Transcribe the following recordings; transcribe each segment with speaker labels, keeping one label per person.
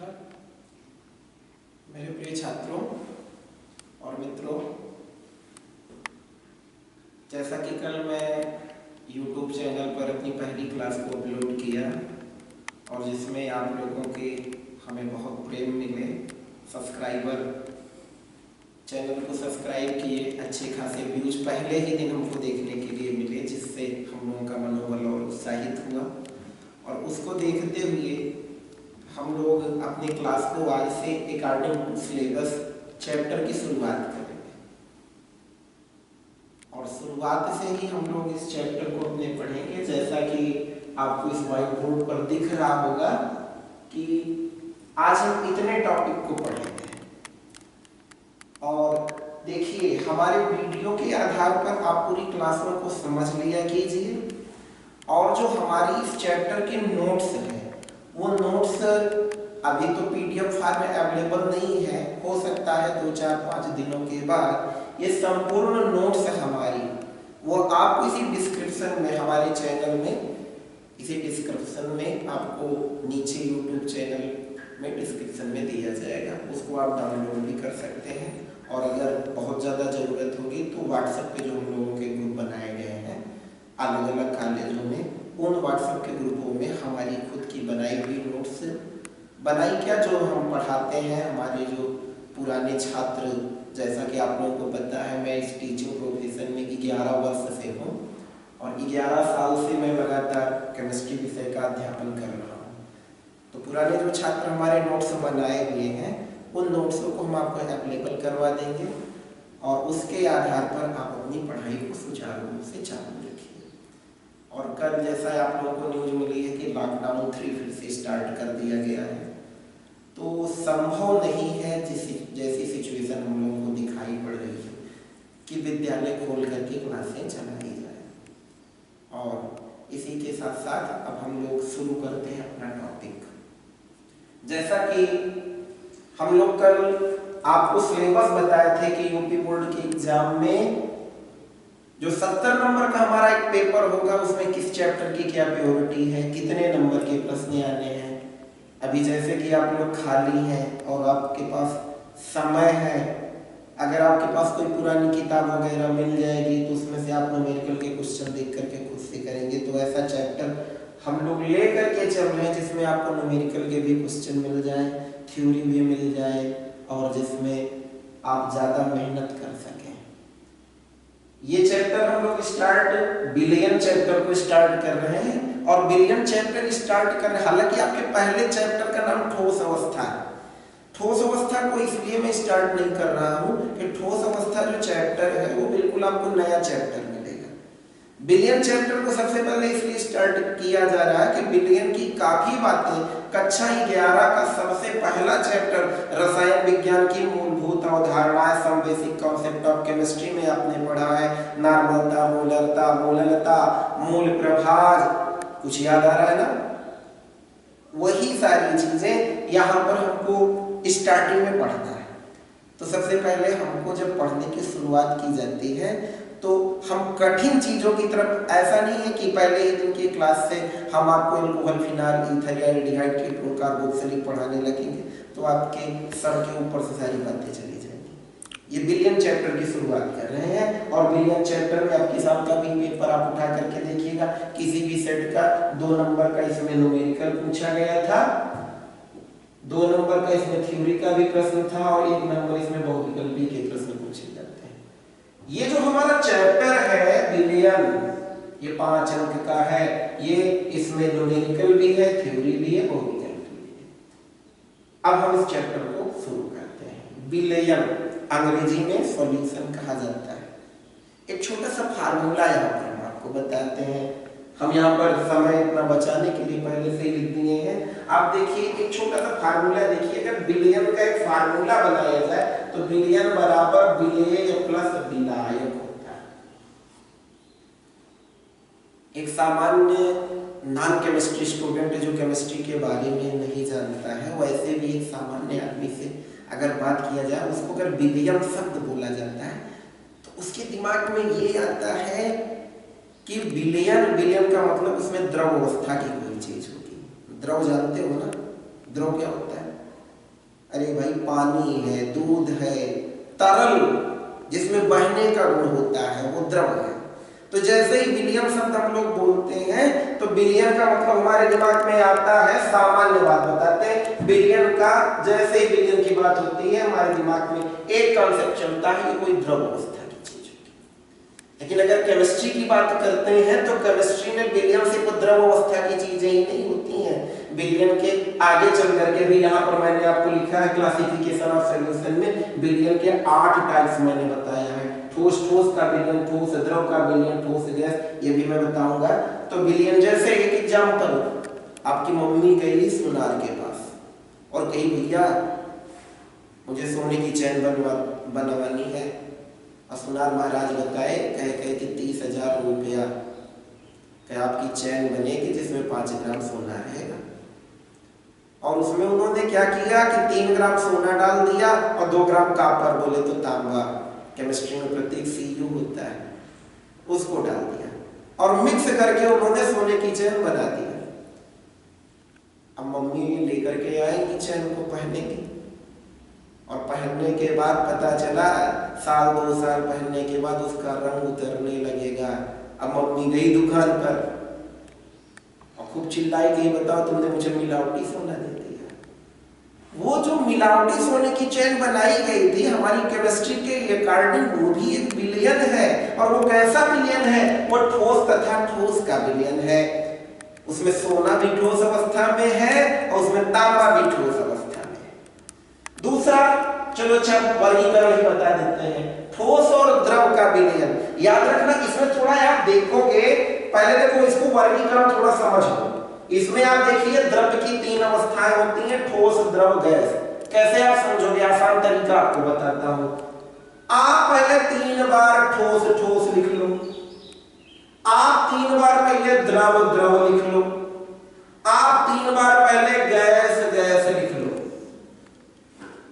Speaker 1: नमस्कार मेरे प्रिय छात्रों और मित्रों। जैसा कि कल मैं YouTube चैनल पर अपनी पहली क्लास को अपलोड किया और जिसमें आप लोगों के हमें बहुत प्रेम मिले, सब्सक्राइबर चैनल को सब्सक्राइब किए, अच्छे खासे व्यूज पहले ही दिन हमको देखने के लिए मिले, जिससे हम लोगों का मनोबल और उत्साहित हुआ। और उसको देखते हुए हम लोग अपनी क्लास को आज से अकॉर्डिंग टू सिलेबस चैप्टर की शुरुआत करेंगे और शुरुआत से ही हम लोग इस चैप्टर को अपने पढ़ेंगे। जैसा कि आपको इस व्हाइट बोर्ड पर दिख रहा होगा कि आज हम इतने टॉपिक को पढ़ेंगे और देखिए हमारे वीडियो के आधार पर आप पूरी क्लासों को समझ लिया कीजिए और जो हमारी इस चैप्टर के नोट्स हैं वो नोट्स अभी तो PDF फाइल में अवेलेबल नहीं है, हो सकता है 2-4-5 दिनों के बाद ये संपूर्ण नोट्स हमारी वो आपको इसी डिस्क्रिप्शन में, हमारे चैनल में, इसी डिस्क्रिप्शन में आपको नीचे YouTube चैनल में डिस्क्रिप्शन में दिया जाएगा, उसको आप डाउनलोड भी कर सकते हैं। और अगर बहुत ज़्यादा ज़रूरत होगी तो व्हाट्सएप पे जो हम लोगों के ग्रुप बनाए गए हैं अलग अलग कॉलेजों में, उन व्हाट्सएप के ग्रुपों में हमारी खुद की बनाई हुई नोट्स, बनाई क्या जो हम पढ़ाते हैं, हमारे जो पुराने छात्र, जैसा कि आप लोगों को पता है मैं इस टीचिंग प्रोफेशन में 11 वर्ष से हूँ और 11 साल से मैं लगातार केमिस्ट्री विषय का अध्यापन कर रहा हूँ। तो पुराने जो छात्र हमारे नोट्स बनाए हुए हैं उन नोट्सों को हम आपको अवेलेबल करवा देंगे और उसके आधार पर आप अपनी पढ़ाई को सुचारू रूप से चालू रखिए। और कल जैसा आप लोगों को न्यूज मिली है कि लॉकडाउन 3 फिर से स्टार्ट कर दिया गया है, तो संभव नहीं है जैसी सिचुएशन हम लोगों को दिखाई पड़ रही है कि विद्यालय खोल करके क्लासें चलाई जाए। और इसी के साथ साथ अब हम लोग शुरू करते हैं अपना टॉपिक। जैसा कि हम लोग कल आपको सिलेबस बताए थे कि यूपी बोर्ड के एग्जाम में जो 70 नंबर का हमारा एक पेपर होगा उसमें किस चैप्टर की क्या प्रायोरिटी है, कितने नंबर के प्रश्न आने हैं। अभी जैसे कि आप लोग खाली हैं और आपके पास समय है, अगर आपके पास कोई पुरानी किताब वगैरह मिल जाएगी तो उसमें से आप न्यूमेरिकल के क्वेश्चन देख करके खुद से करेंगे। तो ऐसा चैप्टर हम लोग ले करके चल रहे हैं जिसमें आपको न्यूमेरिकल के भी क्वेश्चन मिल जाए, थ्योरी भी मिल जाए और जिसमें आप ज़्यादा मेहनत कर सकें। ये चैप्टर हम लोग बिलियन चैप्टर को स्टार्ट कर रहे हैं और बिलियन चैप्टर स्टार्ट कर रहे हैं। हालांकि आपके पहले चैप्टर का नाम ठोस अवस्था है। ठोस अवस्था को इसलिए मैं स्टार्ट नहीं कर रहा हूँ कि ठोस अवस्था जो चैप्टर है वो बिल्कुल आपको नया चैप्टर मिलेगा। बिलियन चैप्टर को सबसे पहले इसलिए स्टार्ट किया जा रहा है कि बिलियन की काफी बातें कक्षा 11 का सबसे पहला चैप्टर रसायन विज्ञान की मूलभूत अवधारणाएं, some basic concept of chemistry में आपने पढ़ा है। नॉर्मलता, मोलरता, मोललता, मूल प्रभाज, कुछ याद आ रहा है ना? वही सारी चीजें यहाँ पर हमको स्टार्टिंग में पढ़ना है। तो सबसे पहले हमको जब पढ़ने की शुरुआत की जाती है तो हम कठिन चीजों की तरफ, ऐसा नहीं है कि पहले ही दिन की क्लास से हम आपको अल्कोहल, फिनाल, ईथर या एल्डिहाइड, कीटोन, कार्बोक्सिलिक पढ़ाने लगेंगे तो आपके सर के ऊपर से सारी बातें चली जाएंगी। ये बिलियन चैप्टर की शुरुआत कर रहे हैं और बिलियन चैप्टर में आपके साथ का भी पेपर आप उठा करके देखिएगा, किसी भी सेट का 2 नंबर का इसमें न्यूमेरिकल पूछा गया था, 2 नंबर का इसमें थ्योरी का भी प्रश्न था और 1 नंबर इसमें बहुविकल्पी के प्रश्न पूछे जाते हैं। ये जो हमारा चैप्टर है बिलियन, ये 5 अंक का है। ये इसमें न्यूमेरिकल भी है, थ्योरी भी है, बहुविकल्पी भी है। अब हम इस चैप्टर को शुरू करते हैं। बिलियन अंग्रेजी में सॉल्यूशन कहा जाता है। एक छोटा सा फार्मूला यहाँ पर हम आपको बताते हैं। हम यहाँ पर समय इतना बचाने के लिए पहले से ही लिख दिए हैं। आप देखिए एक छोटा सा फार्मूला देखिए, अगर बिलियन का एक फार्मूला बनाया जाए तो बिलियन बराबर बिलेय प्लस विलायक होता है। एक सामान्य नॉन केमिस्ट्री स्टूडेंट जो केमिस्ट्री के बारे में नहीं जानता है, वैसे भी एक सामान्य आदमी से अगर बात किया जाए, उसको अगर बिलियन शब्द बोला जाता है तो उसके दिमाग में ये आता है कि बिलियन का मतलब उसमें द्रव अवस्था की कोई चीज होगी। द्रव जानते हो ना, द्रव क्या होता है? अरे भाई पानी है, दूध है, तरल जिसमें बहने का गुण होता है वो द्रव है। तो जैसे ही विलियन शब्द हम लोग बोलते हैं तो विलियन का मतलब हमारे दिमाग में आता है, सामान्य बात बताते हैं विलियन का। जैसे ही विलियन की बात होती है हमारे दिमाग में एक कॉन्सेप्ट चलता है कि कोई द्रव अवस्था की चीज होगी। लेकिन अगर केमिस्ट्री की बात करते हैं तो केमिस्ट्री में विलियन सिर्फ द्रव अवस्था की चीजें ही नहीं होती हैं। विलियन के आगे चल करके भी यहाँ पर मैंने आपको लिखा है क्लासिफिकेशन ऑफ सॉल्यूशन में विलियन के 8 टाइप्स मैंने बताया है। ठोस का विलियन, ठोस द्रव का विलियन, ठोस गैस, ये भी मैं बताऊंगा। तो विलियन जैसे एक एग्जांपल, आपकी मम्मी गई सोनार के पास और कही भैया मुझे सोने की चैन बनवानी है। और सोनार महाराज बताए कहे कि 30,000 रुपया आपकी चैन बनेगी जिसमें 5 ग्राम सोना रहेगा। और उसमें उन्होंने क्या किया कि 3 ग्राम सोना डाल दिया और 2 ग्राम कॉपर, बोले तो तांबा, केमिस्ट्री में प्रतीक Cu होता है, उसको डाल दिया और मिक्स करके उन्होंने सोने की चैन बना दिया। अब मम्मी लेकर के आएंगी चैन को पहनेगी और पहनने के बाद पता चला 1-2 साल पहनने के बाद उसका रंग उतरने लगेगा। अब मम्मी गई दुकान पर और खूब चिल्लाई कि बताओ तुमने मुझे मिलावटी सोना दे दिया। वो जो मिलावटी सोने की चैन बनाई गई थी हमारी केमिस्ट्री के अकॉर्डिंग वो भी एक विलियन है। और वो कैसा विलियन है? वो ठोस तथा ठोस का विलियन है। उसमें सोना भी ठोस अवस्था में है और उसमें तांबा भी ठोस अवस्था में है। दूसरा, चलो अच्छा वर्गीकरण ही बता देते हैं, ठोस और द्रव का विलयन। याद रखना इसमें थोड़ा आप देखोगे, पहले देखो इसको वर्गीकरण थोड़ा समझ लो। इसमें आप देखिए द्रव की 3 अवस्थाएं होती हैं, ठोस, द्रव, गैस। कैसे आप समझोगे? आसान तरीका आपको बताता हूं। आप पहले 3 बार ठोस लिख लो, आप 3 बार पहले द्रव लिख लो, आप 3 बार पहले गैस लिख लो।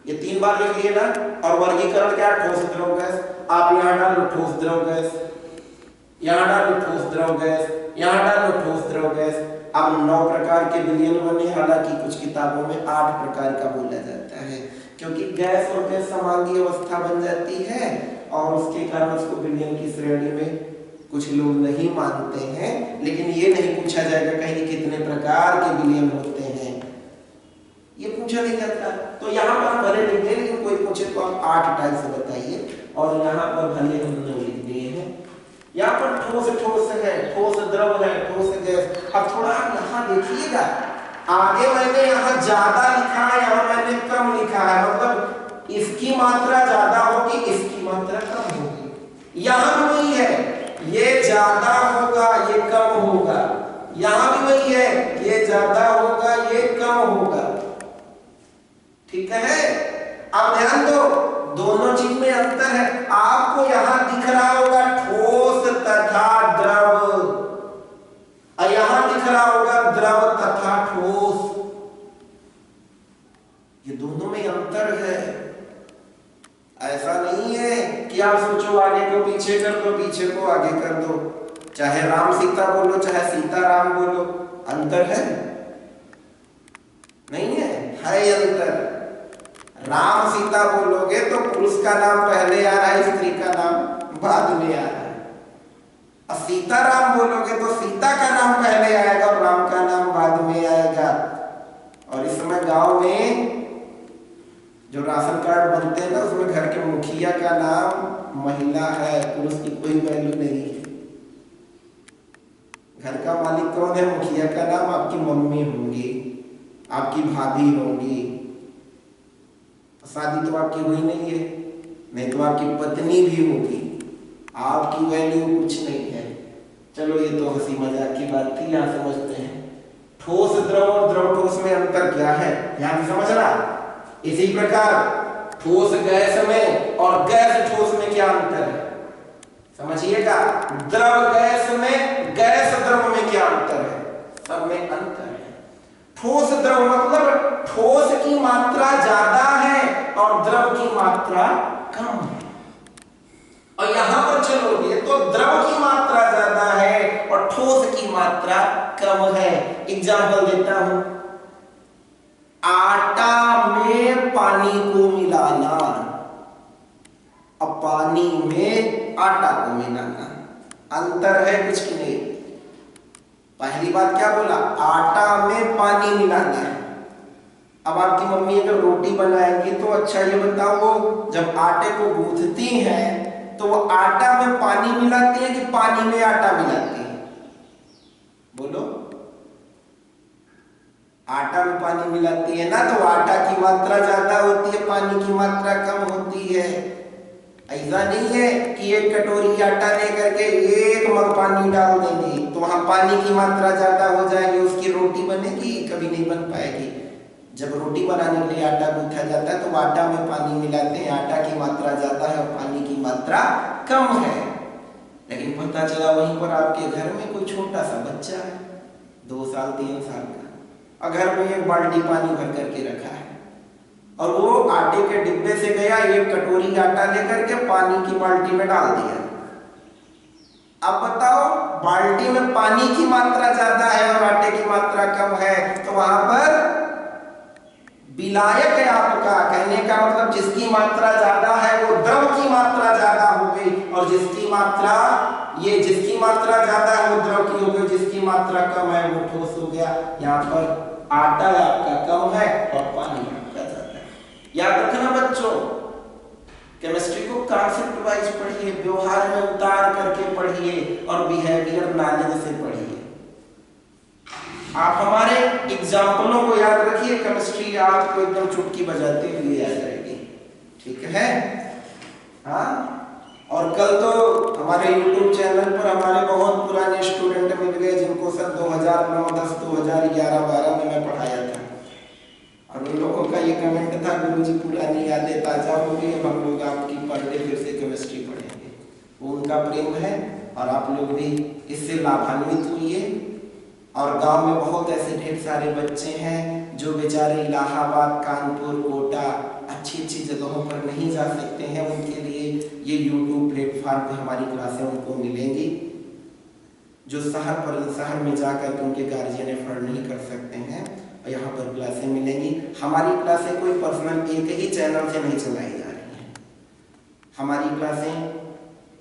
Speaker 1: ये 3 बार लिख लिए ना। और वर्गीकरण क्या? ठोस, द्रव, गैस। आप यहां डाल लो ठोस, द्रव, गैस, यहां डाल लो ठोस, द्रव, गैस, यहां डाल लो ठोस, द्रव, गैस। अब 9 प्रकार के विलयन बने। हालांकि कुछ किताबों में 8 प्रकार का बोला जाता है, क्योंकि गैस और गैस समांगी अवस्था बन जाती है और उसके कारण उसको विलयन की श्रेणी में कुछ लोग नहीं मानते हैं। लेकिन ये नहीं पूछा जाएगा कहीं कितने प्रकार के विलयन होते हैं, ये पूछा नहीं जाता। तो यहाँ पर भले लिख दें, लेकिन कोई पूछे तो आप 8 टाइप से बताइए। और यहाँ पर भले हमने लिख दिए हैं। यहाँ पर ठोस है, ठोस द्रव है, ठोस गैस। अब थोड़ा यहाँ देखिएगा, आगे मैंने यहाँ ज्यादा लिखा है, यहाँ मैंने कम लिखा है। मतलब इसकी मात्रा ज्यादा होगी, इसकी मात्रा कम होगी। यहाँ भी वही है, ये ज्यादा होगा, ये कम होगा। यहाँ भी वही है, ये ज्यादा होगा, ये कम होगा। ठीक है? अब ध्यान दो, दोनों चीज में अंतर है। आपको यहां दिख रहा होगा ठोस तथा द्रव, और यहां दिख रहा होगा द्रव तथा ठोस। ये दोनों में अंतर है। ऐसा नहीं है कि आप सोचो आगे को पीछे कर दो, पीछे को आगे कर दो। चाहे राम सीता बोलो, चाहे सीता राम बोलो, अंतर है? नहीं है, है अंतर। राम सीता बोलोगे तो पुरुष का नाम पहले आ रहा है, स्त्री का नाम बाद में आ रहा है। और सीता राम बोलोगे तो सीता का नाम पहले आएगा और राम का नाम बाद में आएगा। और इस समय गांव में जो राशन कार्ड बनते हैं ना, उसमें घर के मुखिया का नाम महिला है, पुरुष की कोई वैल्यू नहीं है। घर का मालिक कौन है? मुखिया का नाम आपकी मम्मी होंगी, आपकी भाभी होंगी। शादी तो आपकी हुई नहीं है, नहीं तो आपकी पत्नी भी होगी, आपकी वैल्यू कुछ नहीं है। चलो ये तो हंसी मजाक की बात थी, यहाँ समझते हैं ठोस द्रव और द्रव ठोस में अंतर क्या है, ध्यान से समझना। इसी प्रकार ठोस गैस में और गैस ठोस में क्या अंतर है समझिएगा। द्रव गैस में, गैस द्रव में क्या अंतर है? सब में अंतर है। ठोस द्रव मतलब ठोस की मात्रा ज्यादा है और द्रव की मात्रा कम है। और यहां पर चलोगे तो द्रव की मात्रा ज्यादा है और ठोस की मात्रा कम है। एग्जाम्पल देता हूं, आटा में पानी पानी को मिलाना, अब पानी में आटा को मिलाना, अंतर है कुछ की नहीं। पहली बात क्या बोला, आटा में पानी मिलाना है। अब आपकी मम्मी अगर रोटी बनाएंगी तो अच्छा ये बताओ, वो जब आटे को गूंथती हैं तो वो आटा में पानी मिलाती है कि पानी में आटा मिलाती है? बोलो, आटा में पानी मिलाती है ना, तो आटा की मात्रा ज्यादा होती है, पानी की मात्रा कम होती है। ऐसा नहीं है कि एक कटोरी आटा लेकर के एक मग पानी डाल देंगे तो वहां पानी की मात्रा ज्यादा हो जाएगी, उसकी रोटी बनेगी? कभी नहीं बन पाएगी। जब रोटी बनाने के लिए आटा गूंथा जाता है तो आटा में पानी मिलाते हैं, आटा की मात्रा ज्यादा है और पानी की मात्रा कम है। लेकिन पता चला वहीं पर आपके घर में कोई छोटा सा बच्चा है, 2 साल 3 साल का, और घर में एक बाल्टी पानी भर करके रखा है और वो आटे के डिब्बे से गया, एक कटोरी आटा लेकर के पानी की बाल्टी में डाल दिया। अब बताओ, बाल्टी में पानी की मात्रा ज्यादा है और आटे की मात्रा कम है, तो वहां पर विलायक है आपका। कहने का मतलब जिसकी मात्रा ज्यादा है वो द्रव की मात्रा ज्यादा हो गई, और जिसकी मात्रा ज्यादा है वो द्रव की हो गई, जिसकी मात्रा कम है वो ठोस हो गया। यहाँ पर आटा आपका कम है और पानी आपका ज्यादा है। याद रखना बच्चों, केमिस्ट्री को कॉन्सेप्ट वाइज पढ़िए, व्यवहार में उतार करके पढ़िए और बिहेवियर नॉलेज से पढ़िए। आप हमारे एग्जाम्पलों को याद रखिए, केमिस्ट्री आपको एकदम चुटकी बजाते हुए आ जाएगी, ठीक है? हाँ, और कल तो हमारे YouTube चैनल पर हमारे बहुत पुराने स्टूडेंट मिल गए जिनको सन 2009, 10, 2011, 12 में मैं पढ़ाया था, और उन लोगों का ये कमेंट था, गुरुजी पुरानी यादें ताजा हो गई, अब हम लोग आपकी पर डे फिर से केमिस्ट्री पढ़ेंगे। वो उनका प्रेम है और आप लोग भी इससे लाभान्वित हुए। और गांव में बहुत ऐसे ढेर सारे बच्चे हैं जो बेचारे इलाहाबाद, कानपुर, कोटा अच्छी अच्छी जगहों पर नहीं जा सकते हैं, उनके लिए ये YouTube प्लेटफॉर्म पे हमारी क्लासें उनको मिलेंगी। जो शहर में जाकर के उनके गार्जियन एफर्ड नहीं कर सकते हैं, और यहाँ पर क्लासें मिलेंगी। हमारी क्लासें कोई पर्सनल एक ही चैनल से नहीं चलाई जा रही हैं। हमारी क्लासें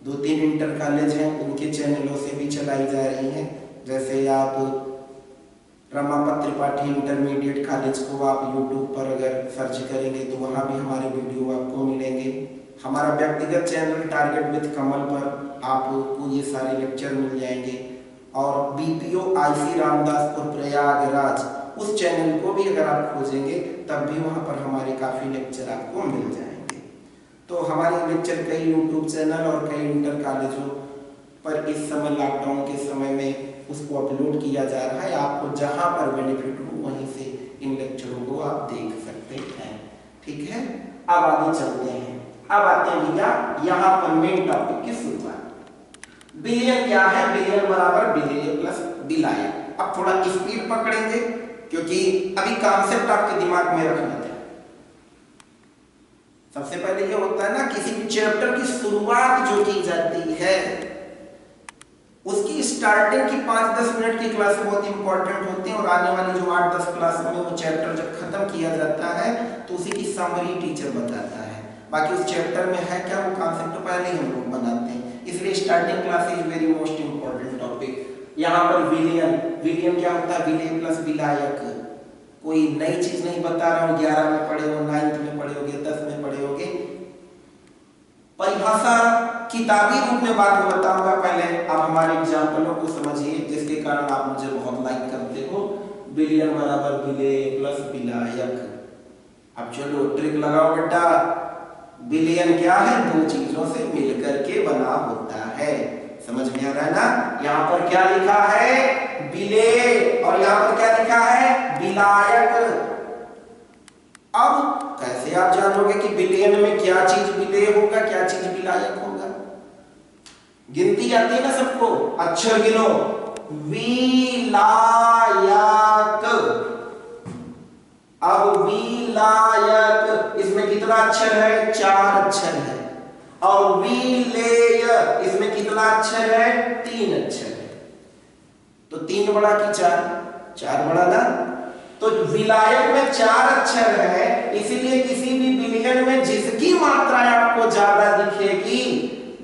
Speaker 1: 2-3 इंटर कॉलेज हैं उनके चैनलों से भी चलाई जा रही हैं। जैसे आप रमापत त्रिपाठी इंटरमीडिएट कॉलेज को आप YouTube पर अगर सर्च करेंगे तो वहाँ भी हमारे वीडियो आपको मिलेंगे। हमारा व्यक्तिगत चैनल टारगेट विद कमल पर आपको ये सारे लेक्चर मिल जाएंगे, और BPO IC रामदासपुर प्रयागराज उस चैनल को भी अगर आप खोजेंगे तब भी वहाँ पर हमारे काफ़ी लेक्चर आपको मिल जाएंगे। तो हमारे लेक्चर कई YouTube चैनल और कई इंटर कॉलेजों पर इस समय लॉकडाउन के समय में उसको अपलोड किया जा रहा है। आपको जहां पर बेनिफिट हो वहीं से इन लेक्चरों को आप देख सकते हैं, ठीक है? अब आगे चलते हैं। अब आते हैं भैया यहाँ पर मेन टॉपिक की शुरुआत। बिलियन क्या है? बिलियन बराबर बिलियन प्लस विलायक। अब थोड़ा स्पीड पकड़ेंगे क्योंकि अभी कॉन्सेप्ट आपके दिमाग में रखना है। सबसे पहले ये होता है ना, किसी भी चैप्टर की शुरुआत जो की जाती है उसकी स्टार्टिंग की 5-10 मिनट की क्लास बहुत इंपॉर्टेंट होती है, और आने वाली जो 8-10 क्लास में वो चैप्टर जब खत्म किया जाता है तो उसी की समरी टीचर बताता है। बाकी उस चैप्टर में है क्या वो कॉन्सेप्ट पहले ही हम लोग बनाते हैं, इसलिए starting class is very most important topic. यहाँ पर विलियन क्या होता है? विलेय प्लस विलायक। कोई नई चीज नहीं बता रहा हूँ, 11 में पढ़े हो, 9th में पढ़े होगे, 10 में पढ़े होगे। परिभाषा किताबी रूप में बात बताऊंगा, पहले आप हमारे एग्जाम्पलों को समझिए जिसके कारण आप मुझे बहुत लाइक करते हो। बिलियन बराबर विलेय प्लस विलायक। अब चलो ट्रिक लगाओ बेटा। बिलियन क्या है? 2 चीजों से मिलकर के बना होता है। समझ में आ रहा है ना? यहाँ पर क्या लिखा है? विलेय, और यहाँ पर क्या लिखा है? विलायक। अब कैसे आप जानोगे कि बिलियन में क्या चीज विलेय होगा, क्या चीज विलायक होगा? गिनती आती है ना सबको, अक्षर गिनो। विलायक। अब विलायक इसमें कितना अक्षर है? 4 अक्षर है। और विलेय इसमें कितना अक्षर है? 3 अक्षर है। तो 3 बड़ा कि 4? 4 बड़ा ना। तो विलायक में 4 अक्षर है, इसलिए किसी भी बिलियन में जिसकी मात्रा आपको ज्यादा दिखेगी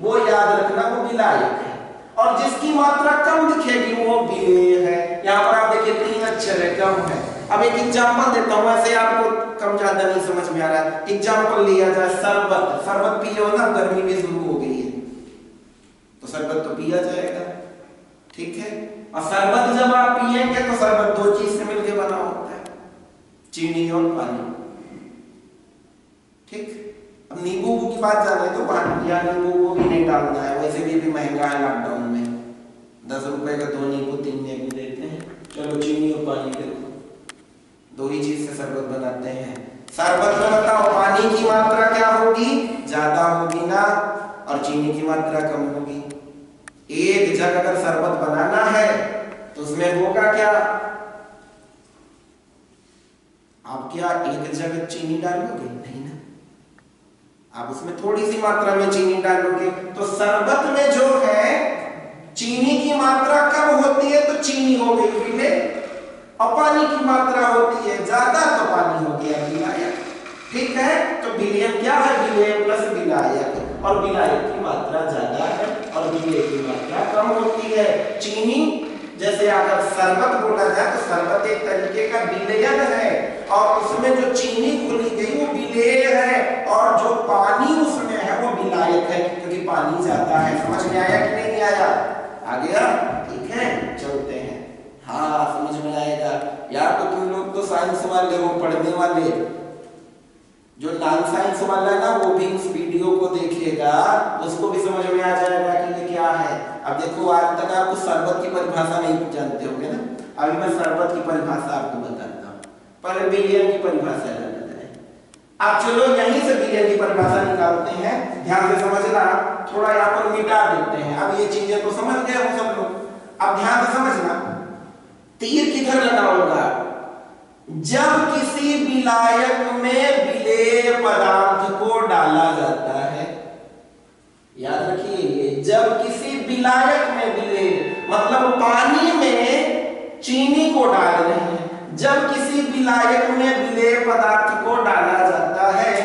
Speaker 1: वो याद रखना वो विलायक है, और जिसकी मात्रा कम दिखेगी वो विलेय है। यहाँ पर आप देखिए 3 अक्षर है, कम है। अब एक एग्जांपल देता हूँ, ऐसे आपको कम ज्यादा नहीं समझ में आ रहा है। एग्जांपल लिया जाए शरबत, शरबत पिए हो ना, गर्मी भी शुरू हो गई है तो शरबत तो पिया जाएगा, ठीक है। और शरबत जब आप पिएंगे तो शरबत 2 चीज से मिलकर बना होता है, चीनी और पानी, ठीक। अब नींबू की बात जाने तो पानी या नींबू को भी नहीं डालना है, वैसे भी अभी महंगा है, लॉकडाउन में 10 रुपए का 2 नींबू 3 नींबू देते हैं। चलो चीनी और पानी दे दो, 2 ही चीज से शरबत बनाते हैं। शरबत में बताओ पानी की मात्रा क्या होगी, ज्यादा होगी ना, और चीनी की मात्रा कम होगी। एक जग अगर शरबत बनाना है तो उसमें होगा क्या, आप क्या एक जग चीनी डालोगे, नहीं ना, आप उसमें थोड़ी सी मात्रा में चीनी डालोगे। तो शरबत में जो है चीनी की मात्रा कम होती है तो चीनी हो गई विलेय, और पानी की मात्रा होती है ज्यादा तो पानी हो गया विलायक, ठीक है। तो विलयन क्या है, विलेय प्लस विलायक, और विलायक की मात्रा ज्यादा है और विलेय की मात्रा कम होती है। चीनी जैसे अगर शरबत बोला जाए तो शरबत एक तरीके का विलयन है, और उसमें जो चीनी घुली गई वो विलेय है, और जो पानी उसमें है वो विलायक है, क्योंकि पानी ज्यादा है। समझ में आया कि नहीं आया, आ गया, ठीक है। चलते हैं, हाँ समझ में आएगा। यार तो तुम लोग तो साइंस वाले हो, पढ़ने वाले, जो नॉन साइंस वाला है ना वो भी इस वीडियो को देखेगा, उसको भी समझ में आ जाएगा कि ये क्या है। अब देखो आज तक आपको शरबत की परिभाषा नहीं जानते होंगे ना, अभी मैं शरबत की परिभाषा आपको बताता हूँ, पहले विलयन की परिभाषा जानते हैं। अब चलो यहीं से विलयन की परिभाषा निकालते हैं, ध्यान से समझना, थोड़ा यहाँ पर मिटा देते हैं। अब ये चीजें तो समझ गए हो सब लोग, अब ध्यान से समझना, तीर किधर लगाऊंगा, जब किसी विलायक में विलेय पदार्थ को डाला जाता है, याद रखिए, जब किसी विलायक में विलेय मतलब पानी में चीनी को डाल रहे हैं, जब किसी विलायक में विलेय पदार्थ को डाला जाता है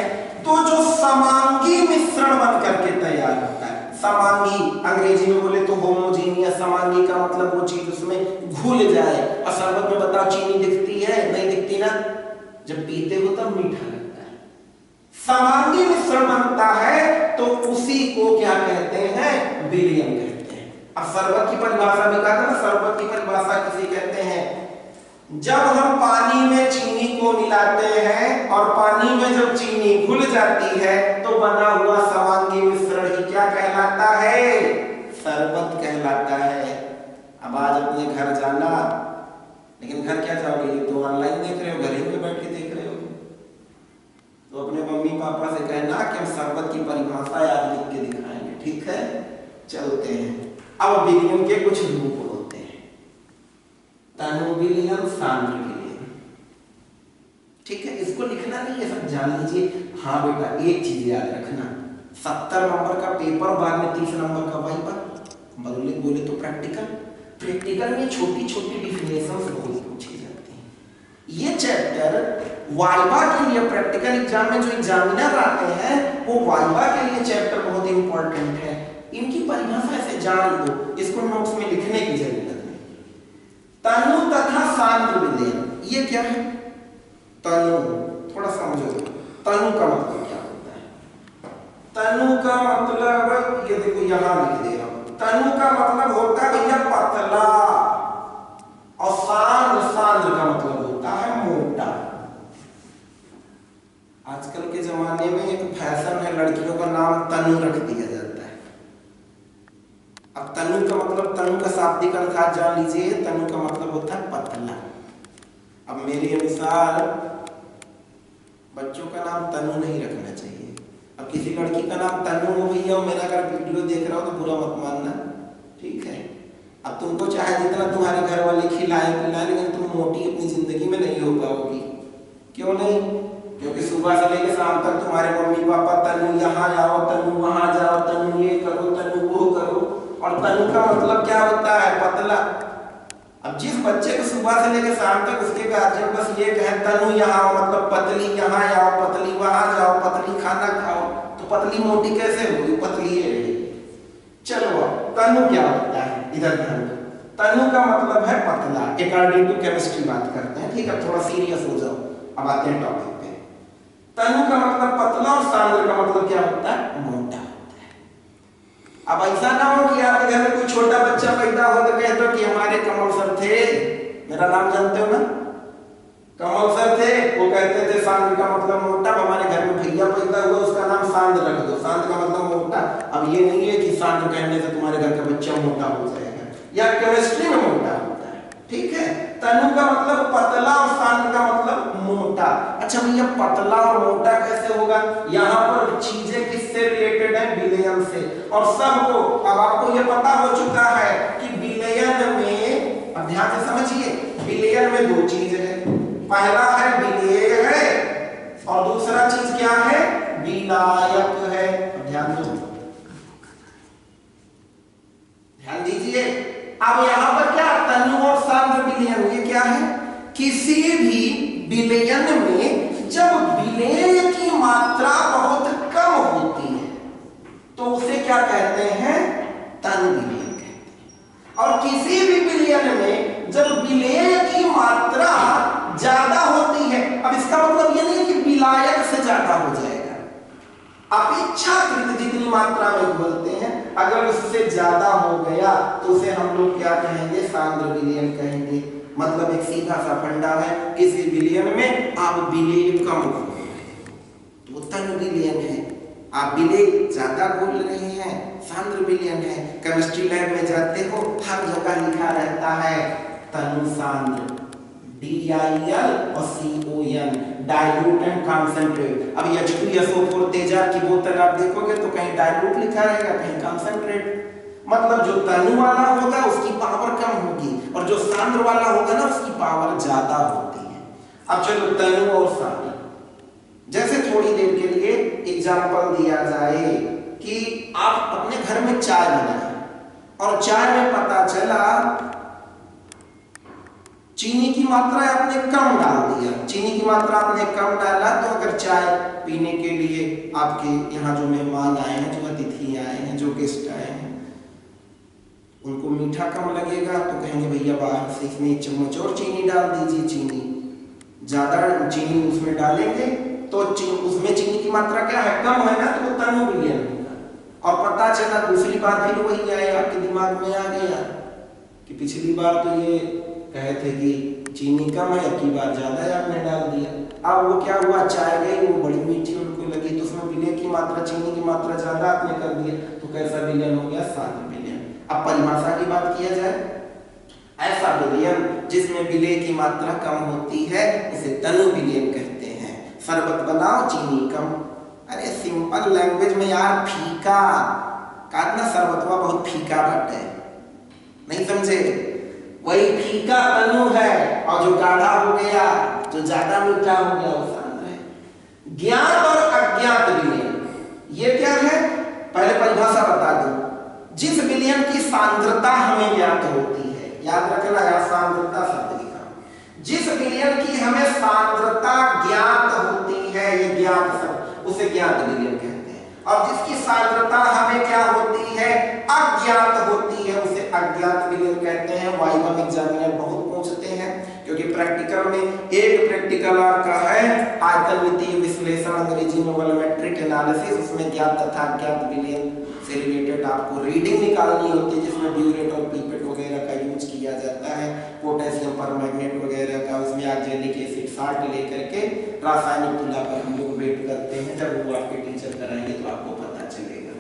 Speaker 1: तो जो समांगी मिश्रण बन करके तैयार होता है। समांगी अंग्रेजी में बोले तो होमोजीनियस, समांगी का मतलब वो चीज उसमें घुल जाए। और शरबत में बताओ चीनी दिखती है, नहीं दिखती ना, जब पीते हो तब मीठा लगता है। समांगी मिश्रण बनता है तो उसी को क्या कहते हैं, विलयन कहते हैं। अब शरबत की परिभाषा भी कहा था ना, शरबत की परिभाषा किसे कहते हैं, जब हम पानी में चीनी को मिलाते हैं और पानी में जब चीनी घुल जाती है तो बना हुआ समांगी मिश्रण ही क्या कहलाता है, शरबत कहलाता है। अब आज अपने घर जाना, लेकिन घर क्या जाओगे, तो ऑनलाइन देख रहे हो, घर ही में बैठ के देख रहे हो, तो अपने मम्मी पापा से कहना कि हम शरबत की परिभाषा याद लिख के दिखाएंगे, ठीक है। चलते हैं, अब विलयन के कुछ रूप होते हैं, तनु विलयन, सांद्र विलयन, ठीक है। इसको लिखना नहीं है, सब जान लीजिए। हाँ बेटा एक चीज याद रखना, 70 नंबर का पेपर, बाद में 30 नंबर का वाइवा, बोले तो प्रैक्टिकल में छोटी छोटी डिफिनेशंस बहुत पूछी जाती हैं। ये चैप्टर वाइवा के लिए, प्रैक्टिकल एग्जाम में जो एग्जामिनर आते हैं वो वाइवा के लिए चैप्टर बहुत इंपॉर्टेंट है। इनकी परिभाषा ऐसे जान लो, इसको नोट्स में लिखने की जरूरत नहीं। तनु तथा सांद्र विलयन, ये क्या है, तनु थोड़ा समझो, तनु का मतलब क्या होता है, तनु का मतलब ये देखो यहां लिख दे रहा हूं, तनु का मतलब होता है भैया पतला, और सांद्र का मतलब होता है मोटा। आजकल के जमाने में एक फैशन है, लड़कियों का नाम तनु रख दिया जाता है। अब तनु का मतलब, तनु का शाब्दिक अर्थ जान लीजिए, तनु का मतलब होता है पतला। अब मेरे अनुसार बच्चों का नाम तनु नहीं रखना चाहिए। अब किसी लड़की का नाम तनु हो भैया, मेरा अगर वीडियो देख रहा हो तो बुरा मत मानना, ठीक है। अब तुमको चाहे जितना तुम्हारे घर वाले खिलाए पिलाए, लेकिन तुम मोटी अपनी जिंदगी में नहीं हो पाओगी। क्यों नहीं, क्योंकि सुबह से लेकर शाम तक तुम्हारे मम्मी पापा तनु यहाँ जाओ, तनु वहां जाओ, तनु ये करो, तनु वो करो। और तनु का मतलब क्या होता है, पतला। अब जिस बच्चे को सुबह से लेकर शाम तक उसके गार्जियन बस ये कहे तनु यहाँ आओ, मतलब पतली यहाँ आओ, पतली वहां जाओ, पतली खाना खाओ, तो पतली मोटी कैसे होगी? पतली ही रहेगी। चलो तनु क्या होता है इधर ध्यान दो। तनु का मतलब है पतला, अकॉर्डिंग टू केमिस्ट्री बात करते हैं, ठीक है? थोड़ा सीरियस हो जाओ, अब आते हैं टॉपिक पे। तनु का मतलब पतला और सांद्र का मतलब क्या होता है? मोटा। अब ऐसा ना हो कि आपके घर में कोई छोटा बच्चा पैदा हो तो कहते हो कि हमारे कमल सर थे, मेरा नाम जानते हो ना, कमल सर थे, वो कहते थे सांद्र का मतलब मोटा। हमारे घर में भैया पैदा हुआ, उसका नाम सांद्र रख दो, सांद्र का मतलब मोटा। अब ये नहीं है कि सांद्र कहने से तुम्हारे घर का बच्चा मोटा हो जाएगा, या केमिस्ट्री में मोटा होता है, ठीक है? तनु का मतलब पतला और सांद्र का मतलब मोटा। अच्छा भैया पतला और मोटा कैसे होगा? यहाँ पर चीजें किससे रिलेटेड है? विलयन से। और सबको अब आपको ये पता हो चुका है कि विलयन में, अब ध्यान से समझिए, विलयन में दो चीज है, पहला है विलेय है और दूसरा चीज क्या है? विलायक है। ध्यान दो, ध्यान दीजिए। अब यहां पर क्या तनु और सांद्र विलयन, ये क्या है? किसी भी विलयन में जब विलेय की मात्रा बहुत कम होती है तो उसे क्या कहते हैं? तनु विलयन कहते हैं। और किसी भी विलयन में जब विलेय की मात्रा ज्यादा होती है, अब इसका मतलब ये नहीं कि विलायक से ज्यादा हो जाएगा, अपेक्षाकृत जितनी मात्रा में बोलते हैं, अगर उससे ज्यादा हो गया तो उसे हम लोग क्या कहेंगे? सांद्र विलयन कहेंगे। मतलब एक सीधा सा फंडा है, किसी विलयन में आप विलेय कम घोल तो तनु विलयन है, आप विलेय ज्यादा घोल रहे हैं, सांद्र विलयन है। केमिस्ट्री लैब में जाते हो, हर जगह लिखा रहता है तनु सांद्र, DIL और CON, डाइल्यूट एंड कंसंट्रेट। अब H2SO4 तेजाब की बोतल आप देखोगे तो कहीं डाइल्यूट लिखा रहेगा, कहीं कंसंट्रेट। मतलब जो तनु वाला होगा उसकी पावर कम होगी और जो सांद्र वाला होगा ना उसकी पावर ज्यादा होती है। अब चलो तनु और सांद्र, जैसे थोड़ी देर के लिए एग्जांपल दिया जाए कि आप अपने घर में चाय बनाए और चाय में पता चला चीनी की मात्रा आपने कम डाल दिया, चीनी की मात्रा आपने कम डाला, तो अगर चाय पीने के लिए आपके यहाँ जो मेहमान आए हैं, जो अतिथि आए हैं, जो गेस्ट आए हैं, उनको मीठा कम लगेगा तो कहेंगे भैया बाहर से इसमें 1 चम्मच और चीनी डाल दीजिए। चीनी ज्यादा चीनी उसमें डालेंगे तो उसमें चीनी की मात्रा क्या है? कम है ना, तो वो तनु विलयन होगा। और पता चला दूसरी बार फिर वही आया, आपके दिमाग में आ गया कि पिछली बार तो ये कहे थे कि चीनी कम है, की बार ज्यादा है आपने डाल दिया। अब वो क्या हुआ? चाय गई, वो बड़ी मीठी उनको लगी तो उसमें विलय की मात्रा, चीनी की मात्रा ज्यादा आपने कर दिया, तो कैसा विलयन हो गया? सांद्र विलयन। अब परिभाषा की बात किया जाए, ऐसा विलयन जिसमें विलय की मात्रा कम होती है उसे तनु विलयन कहते हैं। शरबत बनाओ, चीनी कम। अरे सिंपल लैंग्वेज में यार, फीका काटना, शरबतवा बहुत फीका बट है, नहीं समझे? वही फीका तनु है और जो गाढ़ा हो गया, जो ज्यादा मीठा हो गया वो सांद्र है। ज्ञात और अज्ञात विलयन, ये क्या है? पहले परिभाषा बता दूं। जिस विलयन की सांद्रता हमें ज्ञात होती है, याद रखना यार, सांद्रता शब्द लिखा, जिस विलयन की हमें सांद्रता ज्ञात होती है, ये ज्ञात शब्द, उसे ज्ञात विलयन कहते हैं। और जिसकी सांद्रता हमें क्या होती है? अज्ञात होती है, उसे अज्ञात विलयन कहते हैं। वाइवा में एग्जामिनर बहुत पूछते हैं, क्योंकि प्रैक्टिकल में एक प्रैक्टिकल आपका है आयतनवितीय विश्लेषण, अंग्रेजी में वॉल्यूमेट्रिक एनालिसिस, उसमें ज्ञात तथा अज्ञात विलयन से रिलेटेड आपको रीडिंग निकालनी होती है, जिसमें ब्यूरेट और पीपेट वगैरह का यूज किया जाता है, पोटेशियम परमैंगनेट वगैरह का, उसमें आर्जेनिक एसिड साल्ट लेकर के रासायनिक तुलना पर हम लोग वेट करते हैं। जब वो आपके टीचर कराएंगे तो आपको पता चलेगा।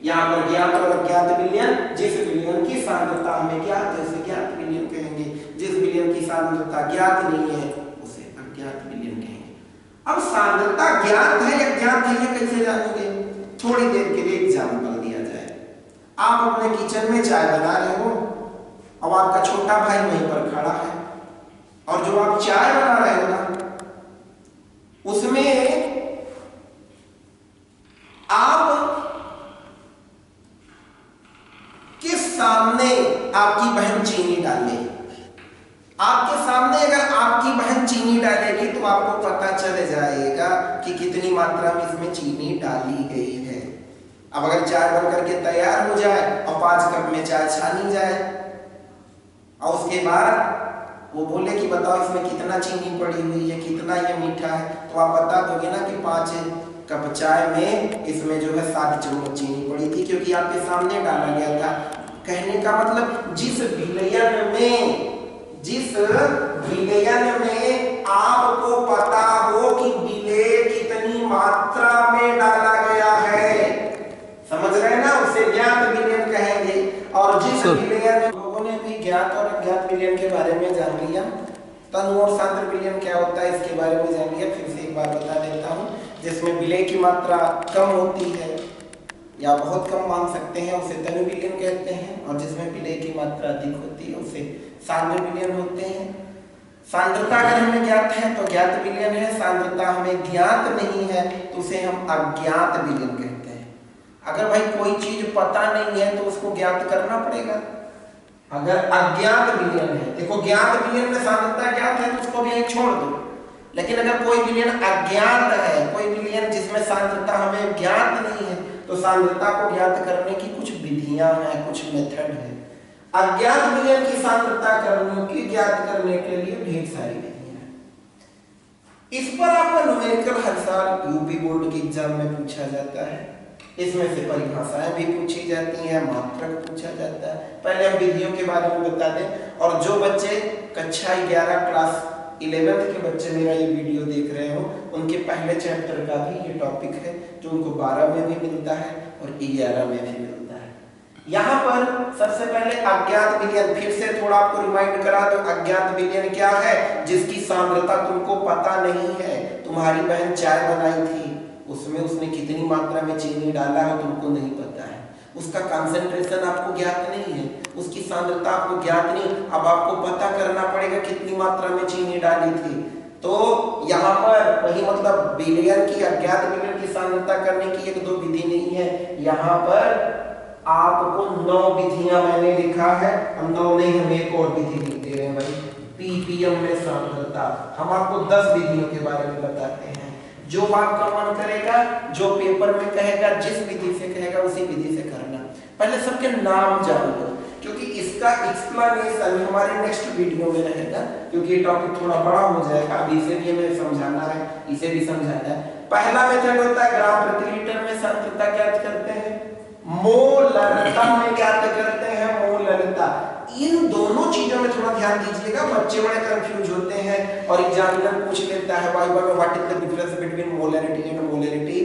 Speaker 1: यहाँ पर ज्ञात और अज्ञात विलयन, जिस विलयन की सांद्रता हमें ज्ञात है उसे ज्ञात विलयन कहेंगे, जिस विलयन की सांद्रता ज्ञात नहीं है उसे अज्ञात विलयन कहेंगे। अब सांद्रता ज्ञात है या ज्ञात है ये कैसे जानोगे? थोड़ी देर के लिए एग्जाम्पल दिया जाए। आप अपने किचन में चाय बना रहे हो और आपका छोटा भाई वहीं पर खड़ा है, और जो आप चाय बना रहे हो ना उसमें आप किस सामने आपकी बहन चीनी डाले, चीनी डालेगी तो आपको पता चल जाएगा कि कितनी मात्रा में इसमें चीनी डाली गई है। अब अगर चाय बन करके तैयार हो जाए और 5 कप में चाय छानी जाए और उसके बाद वो बोले कि बताओ इसमें कितना चीनी पड़ी हुई है, कितना ये मीठा है, तो आप बता दोगे ना कि 5 कप चाय में इसमें जो है 7 चम्मच चीनी पड़ी थी, क्योंकि आपके सामने डाला गया था। कहने का मतलब जिस विलयन में आपको पता हो कि विलेय कितनी मात्रा में डाला गया है, समझ रहे हैं ना, उसे ज्ञात विलयन कहेंगे। और जिस विलयन, लोगों ने भी ज्ञात और अज्ञात विलयन के बारे में जान लिया, तनु और सांद्र विलयन क्या होता है इसके बारे में जान लिया। फिर से एक बार बता देता हूँ, जिसमें विलेय की मात्रा कम होती है या बहुत कम मान सकते हैं उसे तनु विलयन कहते हैं, और जिसमें विलेय की मात्रा अधिक होती है उसे सांद्र विलयन होते हैं। सांद्रता अगर हमें ज्ञात है तो ज्ञात विलयन है, सांद्रता हमें ज्ञात नहीं है तो उसे हम अज्ञात विलयन कहते हैं। अगर भाई कोई चीज पता नहीं है तो उसको ज्ञात करना पड़ेगा। अगर अज्ञात विलयन है, देखो ज्ञात विलयन में सांद्रता ज्ञात है तो उसको भी छोड़ दो, लेकिन अगर कोई विलयन अज्ञात है, कोई विलयन जिसमें सांद्रता हमें ज्ञात नहीं है, तो सांद्रता को ज्ञात करने की कुछ विधियां हैं, कुछ मेथड है। अज्ञात विलयन की सांद्रता कर्णों की ज्ञात करने के लिए ढेर सारी विधियां हैं। इस पर आपका न्यूमेरिकल हर साल यूपी बोर्ड के एग्जाम में पूछा जाता है। इसमें से परिभाषाएं भी पूछी जाती हैं, मात्रक पूछा जाता है। पहले हम विधियों के बारे में बता दें, और जो बच्चे कक्षा 11 क्लास 11th के बच्चे मेरा ये वीडियो देख रहे हो, उनके पहले चैप्टर का भी ये टॉपिक है जो उनको 12 में भी मिलता है और 11 में भी मिलता है। यहाँ पर सबसे पहले अज्ञात विलयन, फिर से थोड़ा आपको रिमाइंड करा दो, अज्ञात विलयन क्या है? जिसकी सांद्रता तुमको पता नहीं है। तुम्हारी बहन चाय बनाई थी, उसमें उसने कितनी मात्रा में चीनी डाला है तुमको नहीं पता है, उसका कंसंट्रेशन आपको ज्ञात नहीं है, उसकी सांद्रता आपको ज्ञात नहीं। अब आपको पता करना पड़ेगा कितनी मात्रा में चीनी डाली थी। तो यहाँ पर वही मतलब विलयन की, अज्ञात विलयन की सांद्रता करने की 1-2 विधि नहीं है। यहाँ पर आपको 9 विधियां मैंने लिखा है, हम 9 नहीं, हम एक और विधि लिख दे रहे हैं भाई, पीपीएम में सांद्रता। हम आपको 10 विधियों के बारे में बताते हैं। जो आपका मन करेगा, जो पेपर में कहेगा, जिस विधि से कहेगा उसी विधि से करना। पहले सबके नाम जान लो, क्योंकि इसका एक्सप्लेनेशन हमारे नेक्स्ट वीडियो में रहेगा, क्योंकि ये टॉपिक थोड़ा बड़ा हो जाएगा। अभी इसे भी हमें समझाना है, इसे भी समझाना है। पहला मेथड होता है ग्राम प्रति लीटर में सांद्रता ज्ञात करते हैं, मोलरता में ज्ञात करते हैं, मोलरता। इन दोनों चीजों में थोड़ा ध्यान दीजिएगा, बच्चे बड़े कंफ्यूज होते हैं और एग्जामिनर पूछ लेता है वाइवा में what is the difference between molarity and molarity.